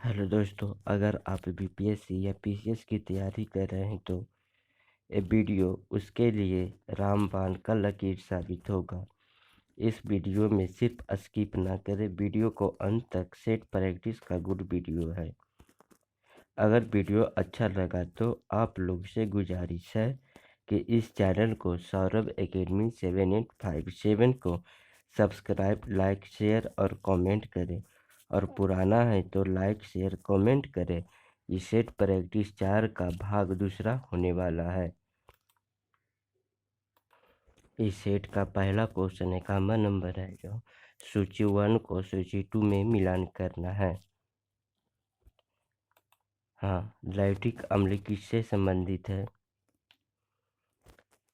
Hello दोस्तों, अगर आप बीपीएससी या पीसीएस की तैयारी कर रहे हैं तो ये वीडियो उसके लिए रामबाण का लकीर साबित होगा। इस वीडियो में सिर्फ स्किप ना करें, वीडियो को अंत तक सेट प्रैक्टिस का गुड वीडियो है। अगर वीडियो अच्छा लगा तो आप लोग से गुजारिश है कि इस चैनल को सौरभ एकेडमी 7857 को सब्सक्राइब, लाइक, शेयर और कमेंट करें। और पुराना है तो लाइक, शेयर, कमेंट करें। ये सेट प्रैक्टिस 4 का भाग दूसरा होने वाला है। इस सेट का पहला क्वेश्चन है, कॉमन नंबर है जो सूची 1 को सूची 2 में मिलान करना है। हाँ, लैक्टिक अम्ल किससे संबंधित है?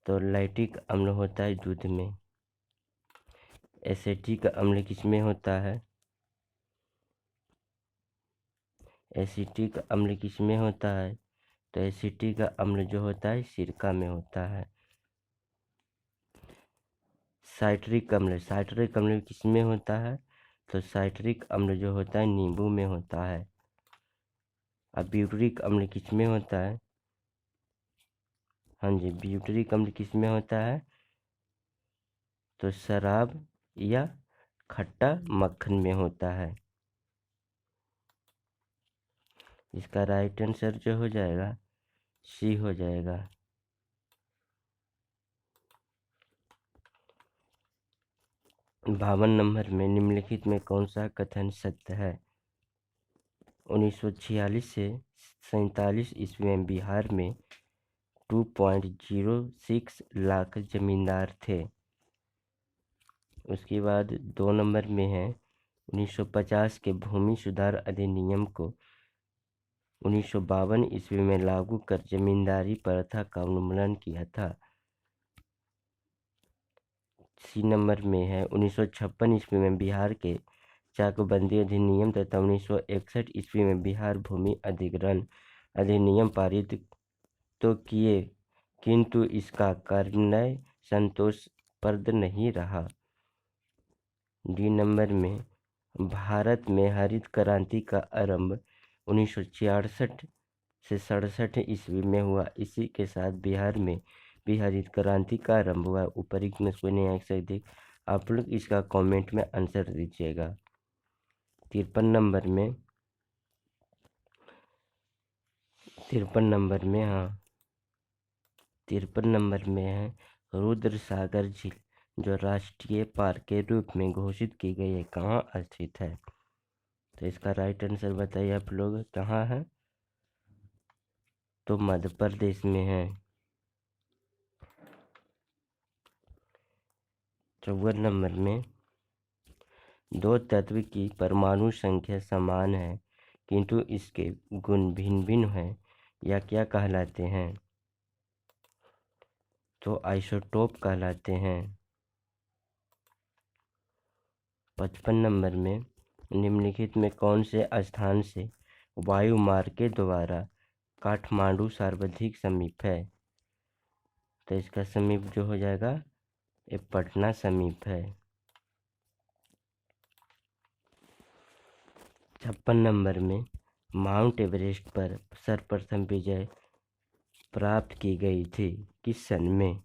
तो लैक्टिक अम्ल होता है दूध में। एसिटिक अम्ल किसमें होता है? एसिटिक अम्ल किसमें होता है? तो एसिटिक अम्ल जो होता है सिरका में होता है। साइट्रिक अम्ल किसमें होता है? तो साइट्रिक अम्ल जो होता है नींबू में होता है। अब ब्यूटरिक अम्ल किसमें होता है? हाँ जी, ब्यूटरिक अम्ल किसमें होता है? तो शराब या खट्टा मक्खन में होता है। इसका राइट आंसर जो हो जाएगा सी हो जाएगा। बावन नंबर में निम्नलिखित में कौन सा कथन सत्य है? 1946 से 47 ईस्वी में बिहार में 2.06 लाख जमींदार थे। उसके बाद 2 नंबर में है 1950 के भूमि सुधार अधिनियम को 1952 ईस्वी में लागू कर जमींदारी प्रथा का उन्मूलन किया था। सी नंबर में है 1956 ईस्वी में बिहार के चाकबंदी अधिनियम तथा 1961 ईस्वी में बिहार भूमि अधिग्रहण अधिनियम पारित तो किए, किंतु इसका कार्यान्वयन संतोषप्रद नहीं रहा। डी नंबर में भारत में हरित क्रांति का आरंभ 1966 से 67 ईस्वी में हुआ। इसी के साथ बिहार में भी हरित क्रांति का आरंभ हुआ। ऊपरी में कोई नहीं आ सकती। आप लोग इसका कमेंट में आंसर दीजिएगा। 53 नंबर में 53 नंबर में हाँ 53 नंबर में है रुद्र सागर झील जो राष्ट्रीय पार्क के रूप में घोषित की गई है, कहाँ स्थित है? तो इसका राइट आंसर बताइए आप लोग, कहाँ है? तो मध्य प्रदेश में है। 54 नंबर में दो तत्व की परमाणु संख्या समान है किंतु इसके गुण भिन्न भिन्न हैं, या क्या कहलाते हैं? तो आइसोटोप कहलाते हैं। 55 नंबर में निम्नलिखित में कौन से स्थान से वायु मार्ग के द्वारा काठमांडू सर्वाधिक समीप है? तो इसका समीप जो हो जाएगा ये पटना समीप है। 56 नंबर में माउंट एवरेस्ट पर सर्वप्रथम विजय प्राप्त की गई थी किस सन में?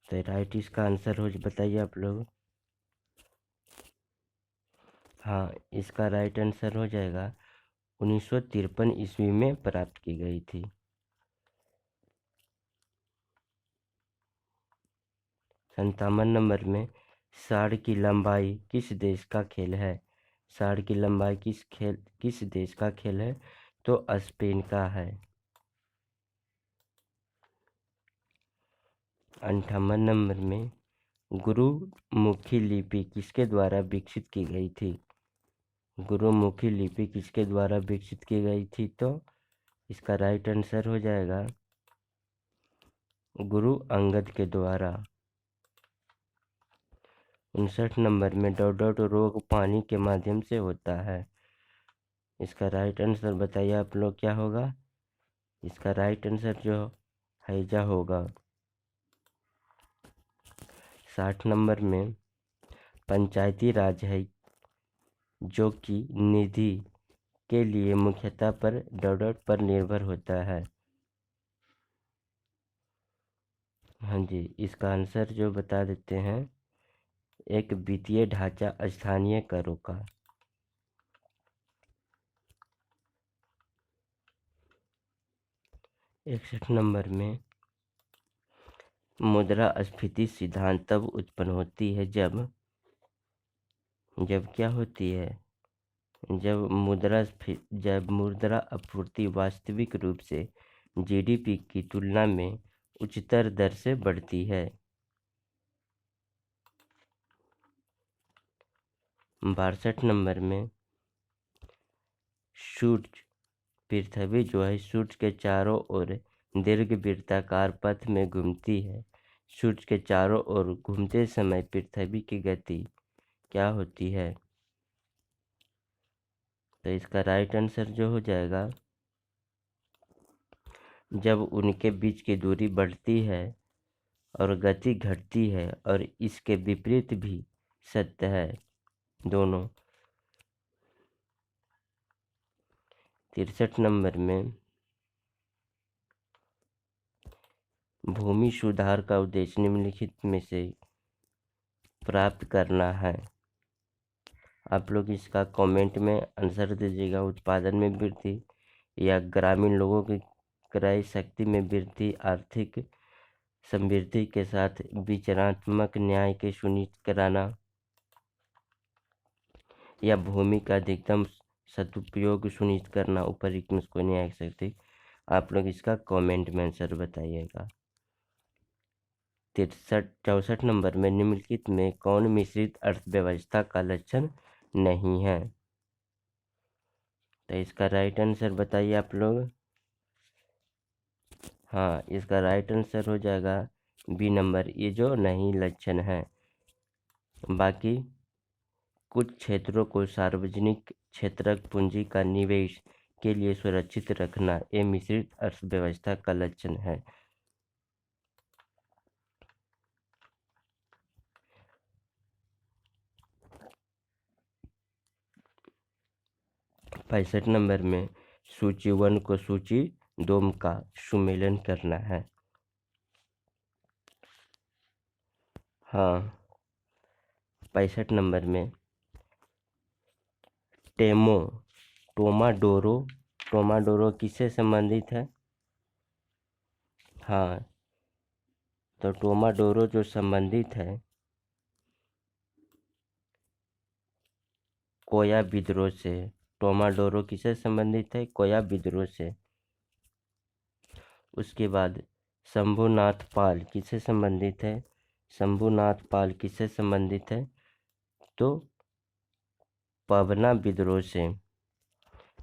तो राइट इसका आंसर हो बताइए आप लोग। हाँ, इसका राइट आंसर हो जाएगा 1953 ईस्वी में प्राप्त की गई थी। 57 नंबर में साड़ की लंबाई किस देश का खेल है? साड़ की लंबाई किस देश का खेल है? तो स्पेन का है। 58 नंबर में गुरुमुखी लिपि किसके द्वारा विकसित की गई थी? गुरुमुखी लिपि किसके द्वारा विकसित की गई थी? तो इसका राइट आंसर हो जाएगा गुरु अंगद के द्वारा। 59 नंबर में डॉट रोग पानी के माध्यम से होता है। इसका राइट आंसर बताइए आप लोग, क्या होगा? इसका राइट आंसर जो हैजा होगा। 60 नंबर में पंचायती राज है जो कि निधि के लिए मुख्यतः पर डॉट पर निर्भर होता है। हाँ जी, इसका आंसर जो बता देते हैं, एक वित्तीय ढांचा स्थानीय करों का। 61 नंबर में मुद्रास्फीति सिद्धांत तब उत्पन्न होती है जब क्या होती है, जब मुद्रा आपूर्ति वास्तविक रूप से जीडीपी की तुलना में उच्चतर दर से बढ़ती है। 62 नंबर में सूर्य पृथ्वी जो है सूर्य के चारों ओर दीर्घवृत्ताकार पथ में घूमती है। सूर्य के चारों ओर घूमते समय पृथ्वी की गति क्या होती है? तो इसका राइट आंसर जो हो जाएगा, जब उनके बीच की दूरी बढ़ती है और गति घटती है, और इसके विपरीत भी सत्य है दोनों। 63 नंबर में भूमि सुधार का उद्देश्य निम्नलिखित में से प्राप्त करना है। आप लोग इसका कमेंट में आंसर दीजिएगा। उत्पादन में वृद्धि, या ग्रामीण लोगों की क्रय शक्ति में वृद्धि, आर्थिक समृद्धि के साथ विचारात्मक न्याय के सुनिश्चित कराना, या भूमि का अधिकतम सदुपयोग सुनिश्चित करना। उपरोक्त में कोई नहीं आ सकती। आप लोग इसका कमेंट में आंसर बताइएगा। 64 नंबर में निम्नलिखित में कौन मिश्रित अर्थव्यवस्था का लक्षण नहीं है? तो इसका राइट आंसर बताइए आप लोग। हाँ, इसका राइट आंसर हो जाएगा बी नंबर, ये जो नहीं लक्षण है। बाकी कुछ क्षेत्रों को सार्वजनिक क्षेत्रक पूंजी का निवेश के लिए सुरक्षित रखना, ये मिश्रित अर्थव्यवस्था का लक्षण है। 65 नंबर में सूची 1 को सूची 2 का सुमेलन करना है। हाँ, 65 नंबर में टोमाडोरो किससे संबंधित है? हाँ, तो टोमाडोरो जो संबंधित है कोया विद्रोह से। टोमाडोरो किससे संबंधित है? कोया विद्रोह से। उसके बाद शंभुनाथ पाल किससे संबंधित है? शंभुनाथ पाल किससे संबंधित है? तो पवना विद्रोह से।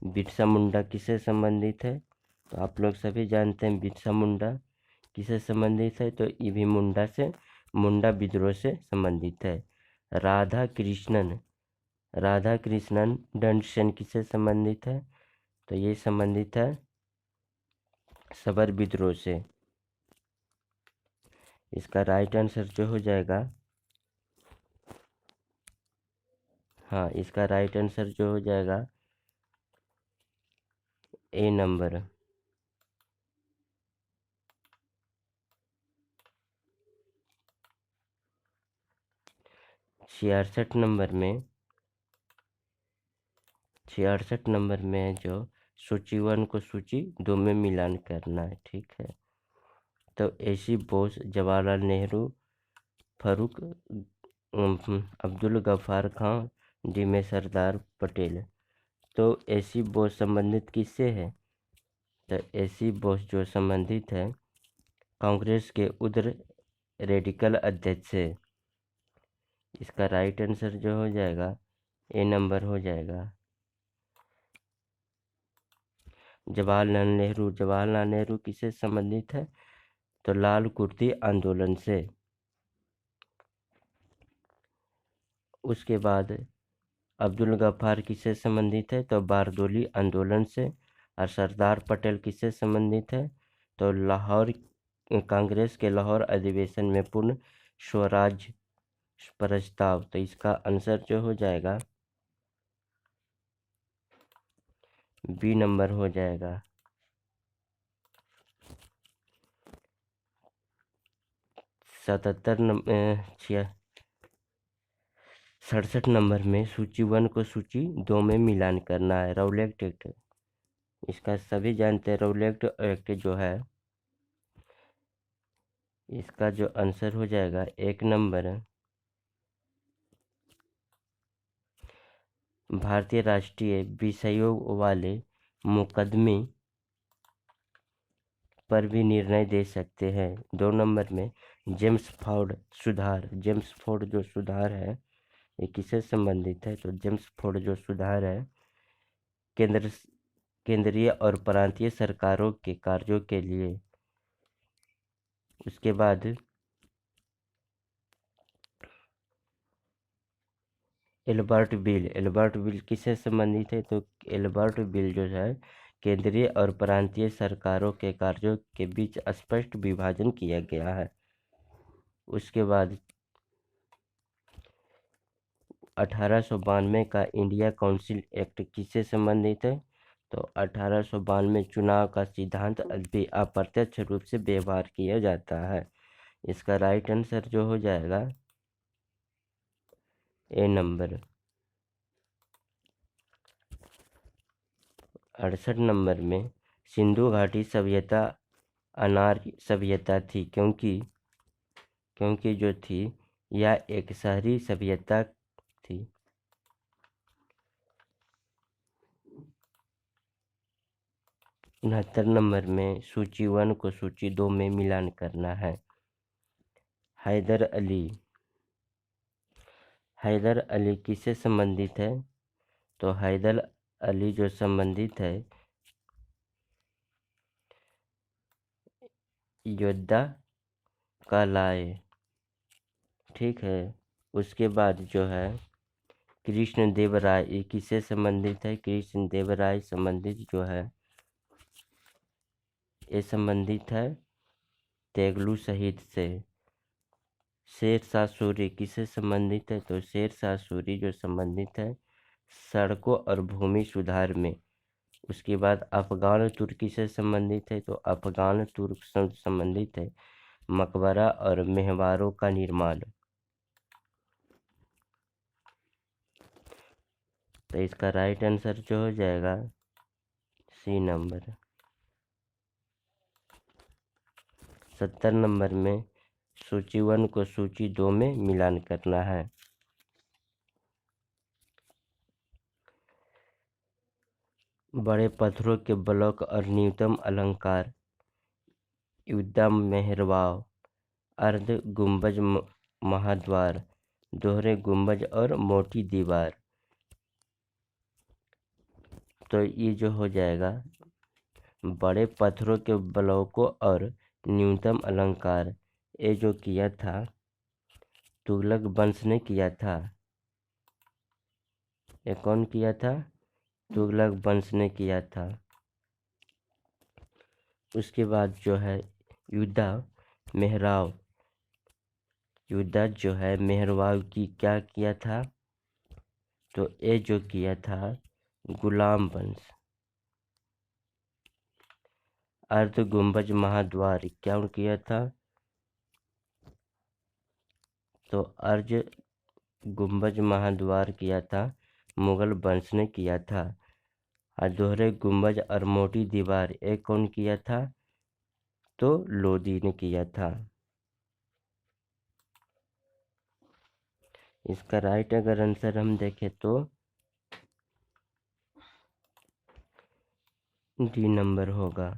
बिरसा मुंडा किससे संबंधित है? तो आप लोग सभी जानते हैं बिरसा मुंडा किससे संबंधित है? तो ईवी मुंडा से, मुंडा विद्रोह से संबंधित है। राधा कृष्णन दंडसेन किससे संबंधित है? तो ये संबंधित है सबर विद्रोह से। इसका राइट आंसर जो हो जाएगा, हाँ, इसका राइट आंसर जो हो जाएगा ए नंबर। 66 नंबर में जो सूची 1 को सूची 2 में मिलान करना है, ठीक है। तो एसी बोस, जवाहरलाल नेहरू, फारूक अब्दुल गफ्फार खां, डी में सरदार पटेल। तो एसी बोस संबंधित किससे है? तो एसी बोस जो संबंधित है कांग्रेस के उग्र रेडिकल अध्यक्ष से। इसका राइट आंसर जो हो जाएगा ए नंबर हो जाएगा। जवाहरलाल नेहरू किससे संबंधित है? तो लाल कुर्ती आंदोलन से। उसके बाद अब्दुल गफ्फार किससे संबंधित है? तो बारदोली आंदोलन से। और सरदार पटेल किससे संबंधित है? तो लाहौर कांग्रेस के लाहौर अधिवेशन में पूर्ण स्वराज प्रस्ताव। तो इसका आंसर जो हो जाएगा बी नंबर हो जाएगा। 67 नंबर में सूची 1 को सूची 2 में मिलान करना है। राउलेट एक्ट, इसका सभी जानते हैं। राउलेट एक्ट जो है, इसका जो आंसर हो जाएगा 1 नंबर, भारतीय राष्ट्रीय विषयों वाले मुकदमे पर भी निर्णय दे सकते हैं। 2 नंबर में जेम्स फोर्ड सुधार, जेम्स फोर्ड जो सुधार है ये किससे संबंधित है? तो जेम्स फोर्ड जो सुधार है केंद्रीय और प्रांतीय सरकारों के कार्यों के लिए। उसके बाद एल्बर्ट बिल, एल्बर्ट बिल किससे संबंधित है? तो एल्बर्ट बिल जो है केंद्रीय और प्रांतीय सरकारों के कार्यों के बीच स्पष्ट विभाजन किया गया है। उसके बाद 1892 का इंडिया काउंसिल एक्ट किससे संबंधित है? तो 1892 चुनाव का सिद्धांत भी अप्रत्यक्ष रूप से व्यवहार किया जाता है। इसका राइट आंसर जो हो जाएगा ए नंबर। 68 नंबर में सिंधु घाटी सभ्यता अनार्य सभ्यता थी, क्योंकि जो थी यह एक शहरी सभ्यता थी। 69 नंबर में सूची 1 को सूची 2 में मिलान करना है। हैदर अली, हैदर अली किससे संबंधित है? तो हैदर अली जो संबंधित है योद्धा कहलाए, ठीक है। उसके बाद जो है कृष्ण देव राय, ये किससे संबंधित है? कृष्ण देव राय संबंधित जो है ये संबंधित है तेगलू शहीद से। शेरशाह सूरी किससे संबंधित है? तो शेरशाह सूरी जो संबंधित है सड़कों और भूमि सुधार में। उसके बाद अफगान तुर्की से संबंधित है, तो अफगान तुर्क से संबंधित है मकबरा और मेहवारों का निर्माण। तो इसका राइट आंसर जो हो जाएगा सी नंबर। 70 नंबर में सूची 1 को सूची 2 में मिलान करना है। बड़े पत्थरों के ब्लॉक और न्यूनतम अलंकार युद्धा मेहराब, अर्ध गुंबज महाद्वार, दोहरे गुंबज और मोटी दीवार। तो ये जो हो जाएगा बड़े पत्थरों के ब्लॉकों और न्यूनतम अलंकार, ये जो किया था तुगलक वंश ने किया था। ये कौन किया था? तुगलक वंश ने किया था। उसके बाद जो है युद्धा मेहराब, युद्धा जो है मेहरबाब की क्या किया था? तो ये जो किया था गुलाम वंश। अर्ध गुंबज महाद्वार क्या किया था? तो अर्ध गुंबज महाद्वार किया था मुगल वंश ने किया था। और दोहरे गुंबज और मोटी दीवार एक कौन किया था? तो लोदी ने किया था। इसका राइट अगर आंसर हम देखें तो डी नंबर होगा।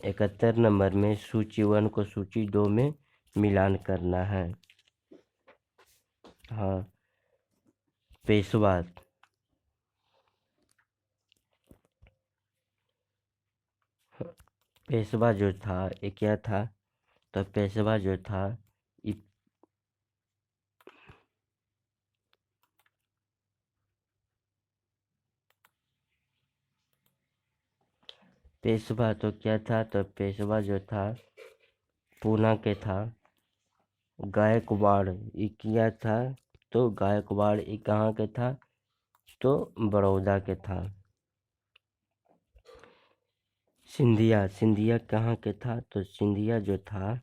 71 नंबर में सूची 1 को सूची 2 में मिलान करना है। हाँ, पेशवा, पेशवा जो था ये क्या था? तो पेशवा जो था पेशवा तो क्या था? तो पेशवा जो था पूना के था। गायकवाड़ ये किया था तो गायकवाड़ ये कहाँ के था? तो बड़ौदा के था। सिंधिया, सिंधिया कहाँ के था? तो सिंधिया जो था,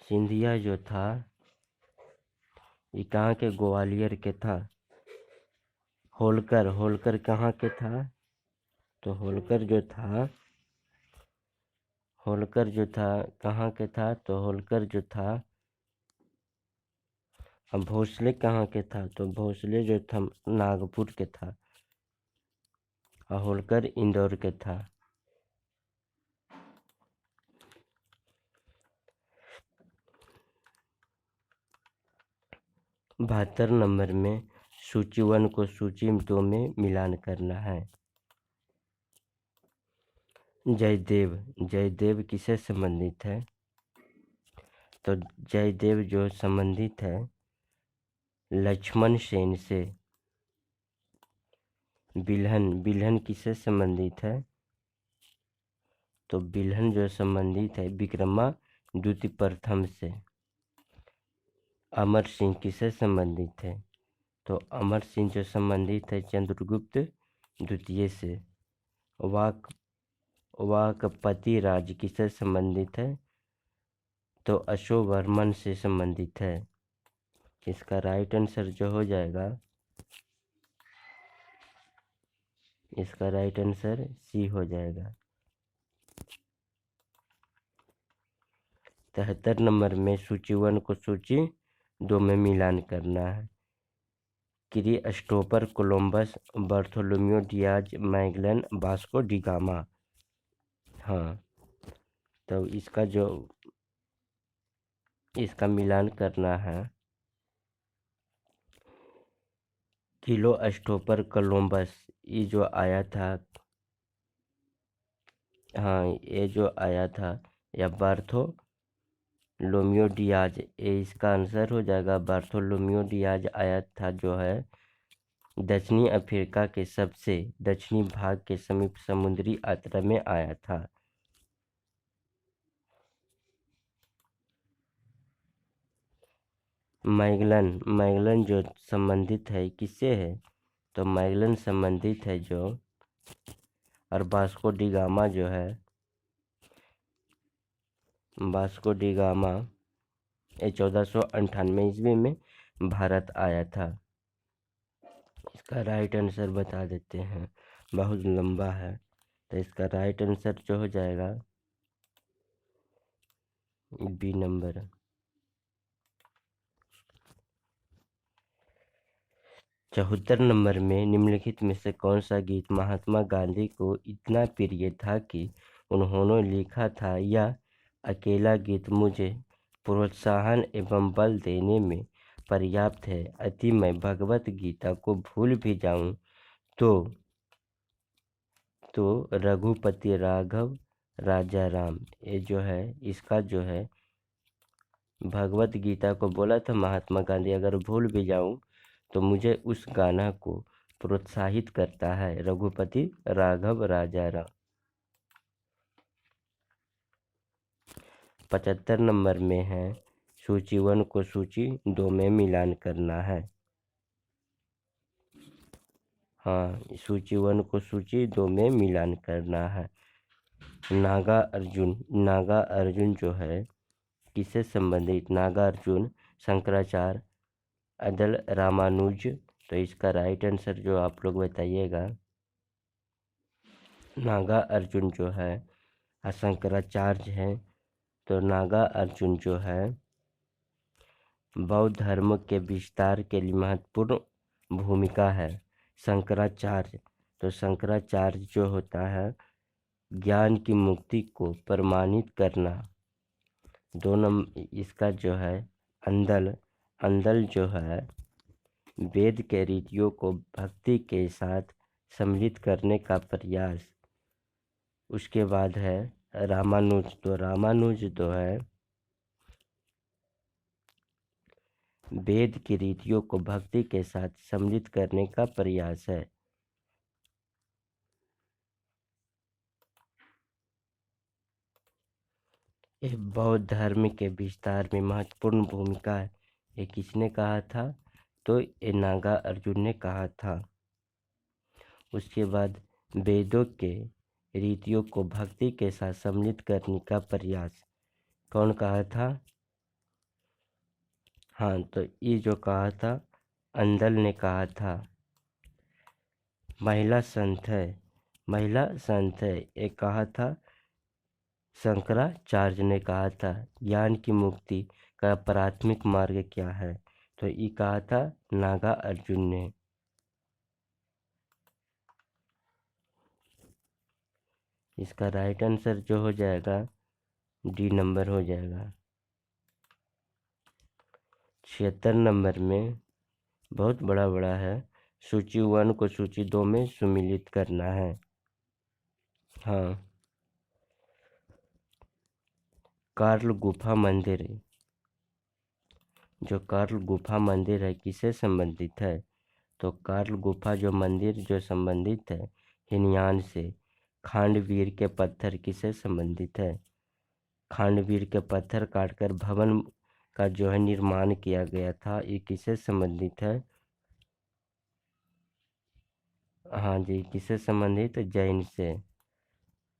सिंधिया जो था ये कहाँ के? ग्वालियर के था। होलकर, होलकर कहाँ के था? तो होलकर जो था, होलकर जो था कहाँ के था? तो होलकर जो था, अब भोसले कहाँ के था? तो भोसले जो था नागपुर के था, और होलकर इंदौर के था। बहत्तर नंबर में सूची 1 को सूची 2 में मिलान करना है। जयदेव, जयदेव किससे संबंधित है? तो जयदेव जो संबंधित है लक्ष्मण सेन से। बिल्हन, बिल्हन किससे संबंधित है? तो बिल्हन जो संबंधित है विक्रमादित्य प्रथम से। अमर सिंह किससे संबंधित है? तो अमर सिंह जो संबंधित है चंद्रगुप्त द्वितीय से। वाक, वाकपति राज किससे संबंधित है? तो अशोकवर्मन से संबंधित है। इसका राइट आंसर जो हो जाएगा, इसका राइट आंसर सी हो जाएगा। 73 नंबर में सूची 1 को सूची 2 में मिलान करना है। Christopher Columbus, Bartholomew Diaz, Magellan, Vasco D gamma. हाँ, तो इसका मिलान करना है। क्रिस्टोफर कोलंबस ये जो आया था, हाँ ये जो आया था, या बार्थोलोम्यू डियाज, ये इसका आंसर हो जाएगा। बार्थोलोम्यू डियाज आया था जो है दक्षिणी अफ्रीका के सबसे दक्षिणी भाग के समीप समुद्री यात्रा में आया था। मैगलन, मैगलन जो संबंधित है किससे है? तो मैगलन संबंधित है जो, और वास्को डी गामा जो है, वास्को डी गामा ये 1498 ईस्वी में भारत आया था। इसका राइट आंसर बता देते हैं, बहुत लंबा है, तो इसका राइट आंसर जो हो जाएगा बी नंबर। 74 नंबर में निम्नलिखित में से कौन सा गीत महात्मा गांधी को इतना प्रिय था कि उन्होंने लिखा था, यह अकेला गीत मुझे प्रोत्साहन एवं बल देने में पर्याप्त है। यदि मैं भगवत गीता को भूल भी जाऊं तो रघुपति राघव राजा राम, ये जो है इसका जो है भगवत गीता को बोला था महात्मा गांधी, अगर भूल भी जाऊं तो मुझे उस गाना को प्रोत्साहित करता है रघुपति राघव राजा राम। 75 नंबर में है सूची 1 को सूची 2 में मिलान करना है। हाँ, सूची 1 को सूची 2 में मिलान करना है। नागा अर्जुन, नागा अर्जुन जो है किससे संबंधित? नागा अर्जुन शंकराचार्य, अदल रामानुज। तो इसका राइट आंसर जो आप लोग बताइएगा। नागा अर्जुन जो है शंकराचार्य है। तो नागा अर्जुन जो है बौद्ध धर्म के विस्तार के लिए महत्वपूर्ण भूमिका है। शंकराचार्य, तो शंकराचार्य जो होता है ज्ञान की मुक्ति को प्रमाणित करना। 2 नंबर इसका जो है अंदल, अंदल जो है वेद के रीतियों को भक्ति के साथ सम्मिलित करने का प्रयास। उसके बाद है रामानुज, तो रामानुज जो है वेद की रीतियों को भक्ति के साथ सम्मिलित करने का प्रयास है। ये बौद्ध धर्म के विस्तार में महत्वपूर्ण भूमिका है। ये किसने कहा था? तो ये नागा अर्जुन ने कहा था। उसके बाद वेदों के रीतियों को भक्ति के साथ सम्मिलित करने का प्रयास कौन कहा था? हाँ, तो ये जो कहा था अंदल ने कहा था। महिला संत है ये कहा था शंकराचार्य ने कहा था। ज्ञान की मुक्ति का प्राथमिक मार्ग क्या है? तो ये कहा था नागा अर्जुन ने। इसका राइट आंसर जो हो जाएगा डी नंबर हो जाएगा। 76 नंबर में बहुत बड़ा है। सूची 1 को सूची 2 में सम्मिलित करना है। हाँ, कार्ल गुफा मंदिर, जो कार्ल गुफा मंदिर है किससे संबंधित है? तो कार्ल गुफा जो मंदिर जो संबंधित है हिनयान से। खांडवीर के पत्थर किससे संबंधित है? खांडवीर के पत्थर काटकर भवन का जो है निर्माण किया गया था, ये किससे संबंधित है? हाँ जी, किससे संबंधित? जैन से।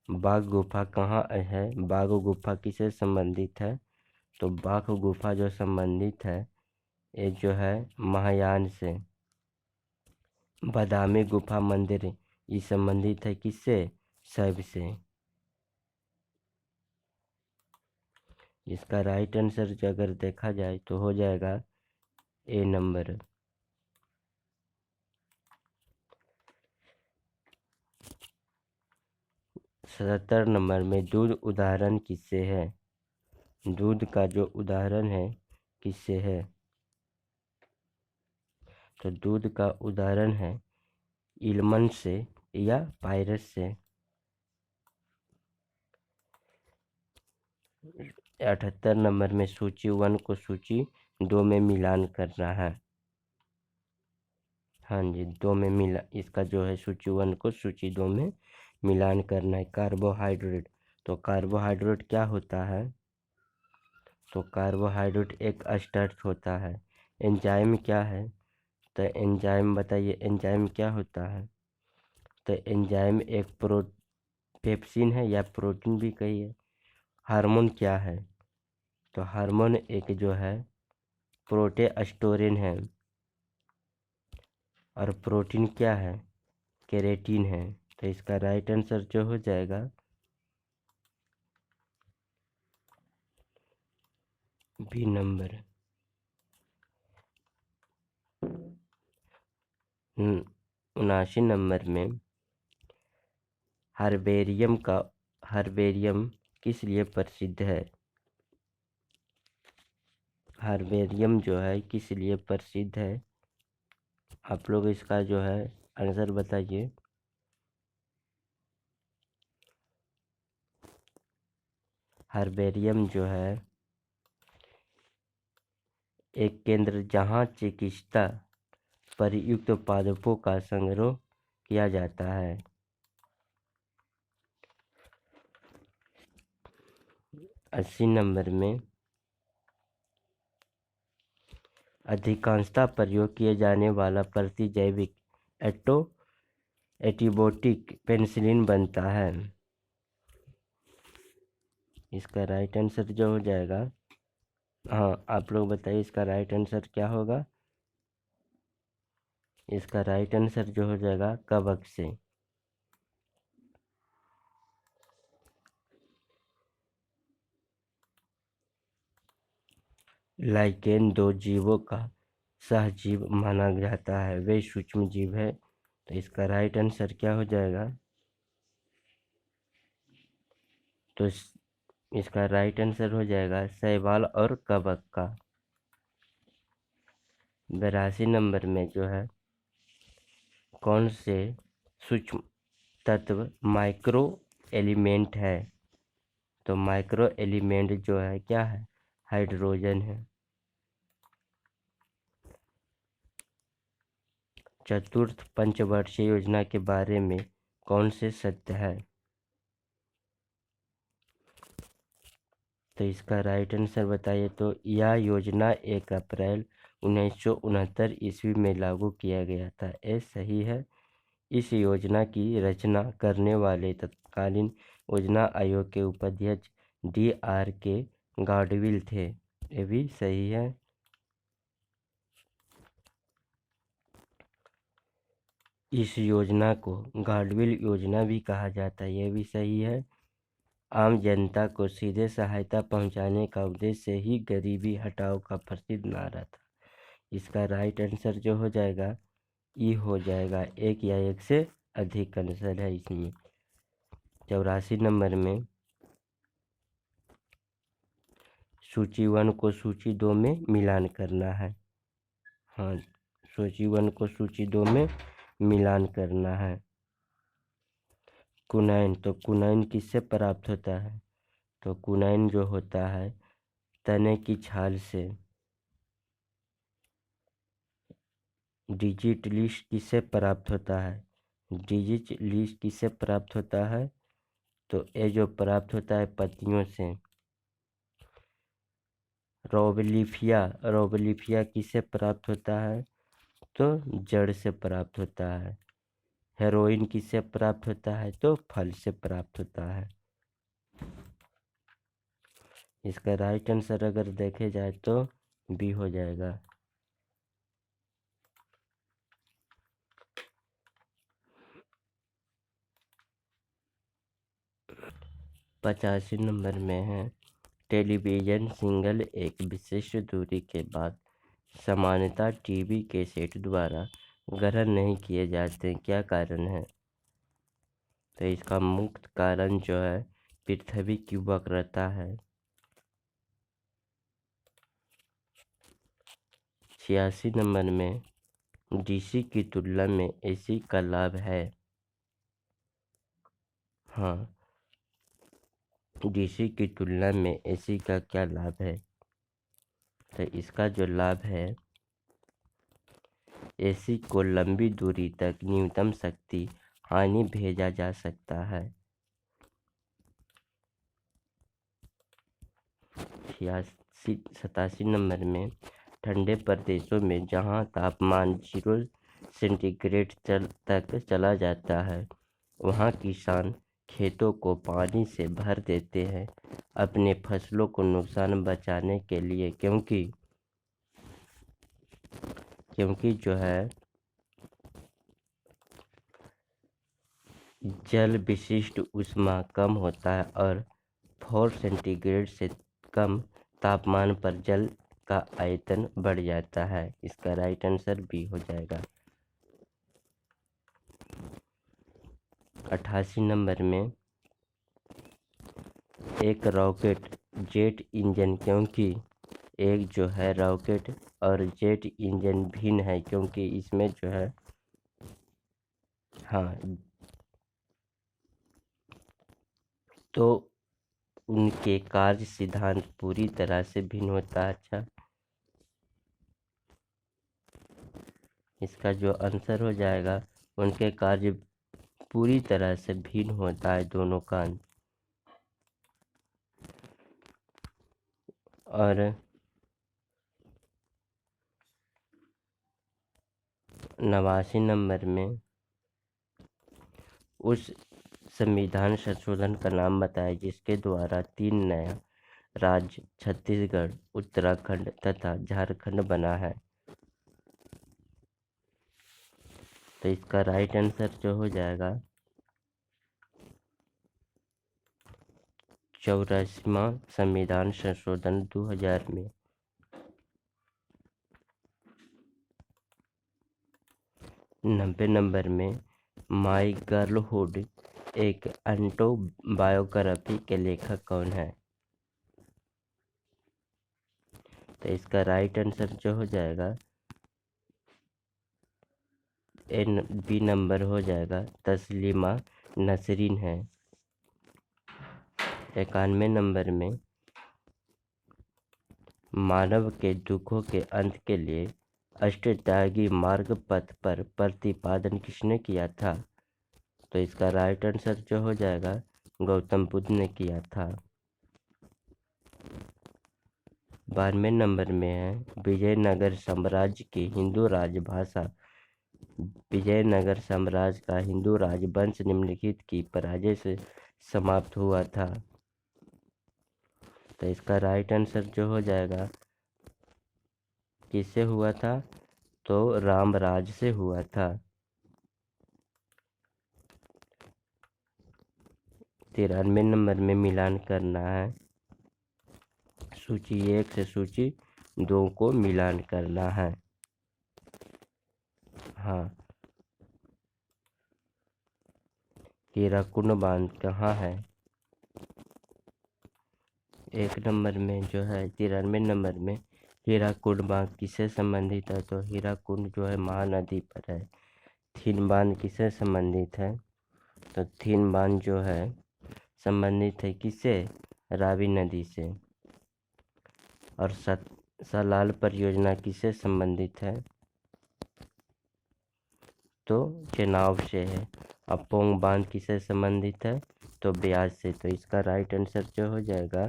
बाघ गुफा कहाँ है? बाघ गुफा किससे संबंधित है? तो बाघ गुफा जो संबंधित है ये जो है महायान से। बादामी गुफा मंदिर ये संबंधित है किससे? शैव से। इसका राइट आंसर जो अगर देखा जाए तो हो जाएगा ए नंबर। 77 नंबर में दूध उदाहरण किससे है? दूध का जो उदाहरण है किससे है? तो दूध का उदाहरण है इल्मन से या पायरस से। 78 नंबर में सूची 1 को सूची 2 में मिलान करना है। हाँ जी, 2 में मिला, इसका जो है सूची 1 को सूची 2 में मिलान करना है। कार्बोहाइड्रेट, तो कार्बोहाइड्रेट क्या होता है? तो कार्बोहाइड्रेट एक स्टार्च होता है। एंजाइम क्या है? तो एंजाइम बताइए, एंजाइम क्या होता है? तो एंजाइम एक पेप्सिन है या प्रोटीन भी कहिए। हार्मोन क्या है? तो हार्मोन एक जो है प्रोटेस्टोरिन है। और प्रोटीन क्या है? केरेटिन है। तो इसका राइट आंसर जो हो जाएगा बी नंबर। 79 नंबर में हर्बेरियम किस लिए प्रसिद्ध है? हर्बेरियम जो है किस लिए प्रसिद्ध है? आप लोग इसका जो है आंसर बताइए। हर्बेरियम जो है एक केंद्र जहाँ चिकित्सा प्रयुक्त पादपों का संग्रह किया जाता है। 80 नंबर में अधिकांशतः प्रयोग किए जाने वाला प्रतिजैविक एंटीबायोटिक पेनिसिलिन बनता है। इसका राइट आंसर जो हो जाएगा, हाँ आप लोग बताइए इसका राइट आंसर क्या होगा? इसका राइट आंसर जो हो जाएगा कवक से। लाइकेन 2 जीवों का सहजीव माना जाता है, वे सूक्ष्म जीव है। तो इसका राइट आंसर क्या हो जाएगा? तो इसका राइट आंसर हो जाएगा शैवाल और कवक का। 82 नंबर में जो है कौन से सूक्ष्म तत्व माइक्रो एलिमेंट है? तो माइक्रो एलिमेंट जो है क्या है? हाइड्रोजन है। चतुर्थ पंचवर्षीय योजना के बारे में कौन से सत्य है? तो इसका राइट आंसर बताइए। तो यह योजना 1 अप्रैल 1969 ईस्वी में लागू किया गया था। ये सही है। इस योजना की रचना करने वाले तत्कालीन योजना आयोग के उपाध्यक्ष D.R.K. गॉडविल थे। ये भी सही है। इस योजना को गॉडविल योजना भी कहा जाता है। यह भी सही है। आम जनता को सीधे सहायता पहुंचाने का उद्देश्य ही गरीबी हटाओ का प्रसिद्ध नारा था। इसका राइट आंसर जो हो जाएगा ई हो जाएगा। एक या एक से अधिक आंसर है इसमें। 84 नंबर में सूची 1 को सूची 2 में मिलान करना है। हाँ, सूची 1 को सूची 2 में मिलान करना है। कुनैन, तो कुनैन किससे प्राप्त होता है? तो कुनैन जो होता है तने की छाल से। डिजिट लिस्ट किससे प्राप्त होता है? डिजिट लिस्ट किससे प्राप्त होता है? तो ये जो प्राप्त होता है पत्तियों से। रोबलिफिया किससे प्राप्त होता है? तो जड़ से प्राप्त होता है। हेरोइन किससे प्राप्त होता है? तो फल से प्राप्त होता है। इसका राइट आंसर अगर देखे जाए तो बी हो जाएगा। 85 नंबर में है टेलीविजन सिग्नल एक विशिष्ट दूरी के बाद सामान्यतः टीवी के सेट द्वारा ग्रहण नहीं किए जाते। क्या कारण है? तो इसका मुख्य कारण जो है पृथ्वी की वक्रता है। 86 नंबर में डीसी की तुलना में एसी का लाभ है। हाँ, डीसी की तुलना में एसी का क्या लाभ है? तो इसका जो लाभ है एसी को लंबी दूरी तक न्यूनतम शक्ति हानि भेजा जा सकता है। 87 नंबर में ठंडे प्रदेशों में जहां तापमान 0 सेंटीग्रेड तक चला जाता है वहां किसान खेतों को पानी से भर देते हैं अपने फसलों को नुकसान बचाने के लिए, क्योंकि जो है जल विशिष्ट ऊष्मा कम होता है और 4 सेंटीग्रेड से कम तापमान पर जल का आयतन बढ़ जाता है। इसका राइट आंसर बी हो जाएगा। 88 नंबर में एक रॉकेट जेट इंजन, क्योंकि एक जो है रॉकेट और जेट इंजन भिन्न है क्योंकि इसमें जो है हाँ, तो उनके कार्य सिद्धांत पूरी तरह से भिन्न होता है। अच्छा, इसका जो आंसर हो जाएगा उनके कार्य पूरी तरह से भिन्न होता है दोनों का। और 89 नंबर में उस संविधान संशोधन का नाम बताएं जिसके द्वारा 3 नया राज्य छत्तीसगढ़, उत्तराखंड तथा झारखंड बना है। तो इसका राइट आंसर जो हो जाएगा 84वां संविधान संशोधन 2000 में। 90 नंबर में माई गर्लहुड एक ऑटोबायोग्राफी के लेखक कौन है? तो इसका राइट आंसर जो हो जाएगा बी नंबर हो जाएगा तस्लीमा नसरीन है। 91 नंबर में मानव के दुखों के अंत के लिए अष्टत्यागी मार्ग पथ पर प्रतिपादन किसने किया था? तो इसका राइट आंसर जो हो जाएगा गौतम बुद्ध ने किया था। 12वें नंबर में है विजयनगर साम्राज्य की हिंदू राजभाषा। विजयनगर साम्राज्य का हिंदू राजवंश निम्नलिखित की पराजय से समाप्त हुआ था। तो इसका राइट आंसर जो हो जाएगा किससे हुआ था, तो रामराज से हुआ था। 93 नंबर में मिलान करना है। सूची 1 से सूची 2 को मिलान करना है। हाँ, हीराकुंड बांध कहाँ है? 1 नंबर में जो है 93 नंबर में हीराकुंड बांध किससे संबंधित है, तो हीराकुंड जो है महानदी पर है। थीन बांध किससे संबंधित है, तो थीन बांध जो है संबंधित है किससे, रावी नदी से। और सलाल परियोजना किससे संबंधित है, तो चेनाब से है। अब पोंग बांध किससे संबंधित है, तो ब्याज से। तो इसका राइट आंसर जो हो जाएगा,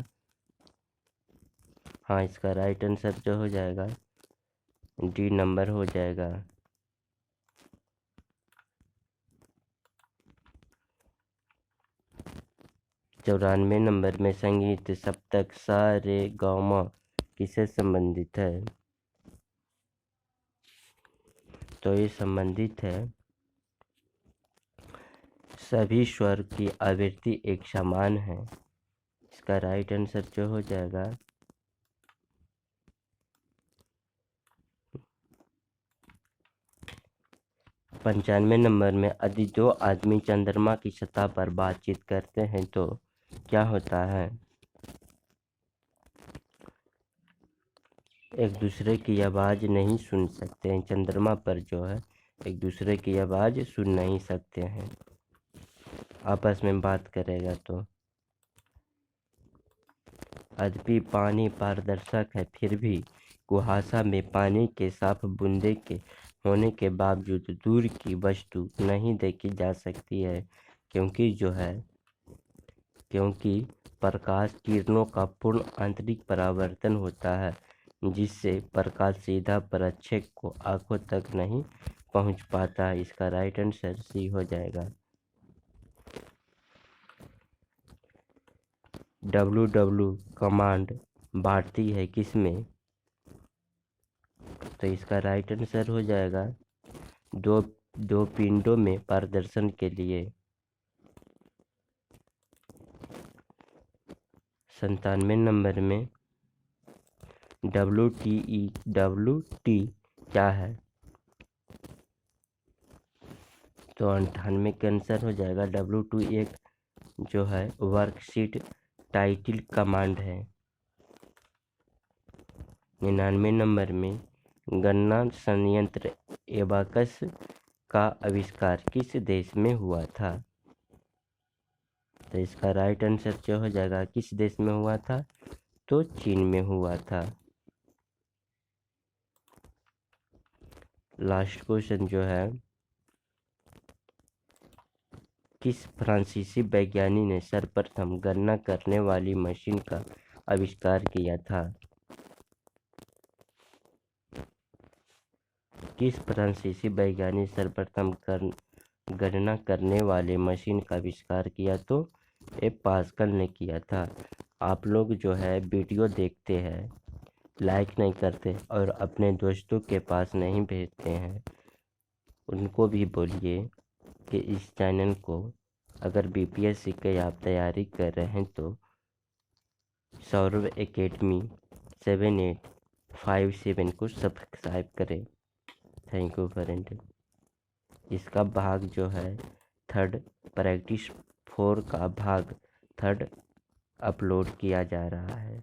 हाँ इसका राइट आंसर जो हो जाएगा डी नंबर हो जाएगा। चौरानवे नंबर में संगीत सप्तक सा रे ग म किससे संबंधित है, तो ये संबंधित है सभी स्वर की आवृत्ति एक समान है। इसका राइट आंसर जो हो जाएगा 95 नंबर में यदि दो आदमी चंद्रमा की सतह पर बातचीत करते हैं तो क्या होता है, एक दूसरे की आवाज़ नहीं सुन सकते हैं। चंद्रमा पर जो है एक दूसरे की आवाज़ सुन नहीं सकते हैं, आपस में बात करेगा तो। यद्यपि पानी पारदर्शक है फिर भी कुहासा में पानी के साफ बूंदे के होने के बावजूद दूर की वस्तु नहीं देखी जा सकती है, क्योंकि प्रकाश किरणों का पूर्ण आंतरिक परावर्तन होता है, जिससे प्रकाश सीधा प्रक्षेपक को आंखों तक नहीं पहुंच पाता है। इसका राइट आंसर सी हो जाएगा। WW कमांड भारती है किसमें, तो इसका राइट आंसर हो जाएगा दो पिंडों में प्रदर्शन के लिए। 97 नंबर में WTE क्या है, तो 98 का आंसर हो जाएगा W2 एक जो है वर्कशीट टाइटल कमांड है। 99 नंबर में गणना संयंत्र एबाकस का आविष्कार किस देश में हुआ था, तो इसका राइट आंसर जो हो जाएगा किस देश में हुआ था, तो चीन में हुआ था। लास्ट क्वेश्चन जो है किस फ्रांसीसी वैज्ञानिक ने सर्वप्रथम गणना करने वाली मशीन का आविष्कार किया था, किस फ्रांसीसी वैज्ञानिक सर्वप्रथम गणना करने वाले मशीन का आविष्कार किया, तो ये पास्कल ने किया था। आप लोग जो है वीडियो देखते हैं, लाइक नहीं करते और अपने दोस्तों के पास नहीं भेजते हैं, उनको भी बोलिए कि इस चैनल को अगर BPSC की आप तैयारी कर रहे हैं तो सौरभ एकेडमी 7857 को सब्सक्राइब करें। Thank you friend. इसका भाग जो है थर्ड प्रैक्टिस 4 का भाग थर्ड अपलोड किया जा रहा है।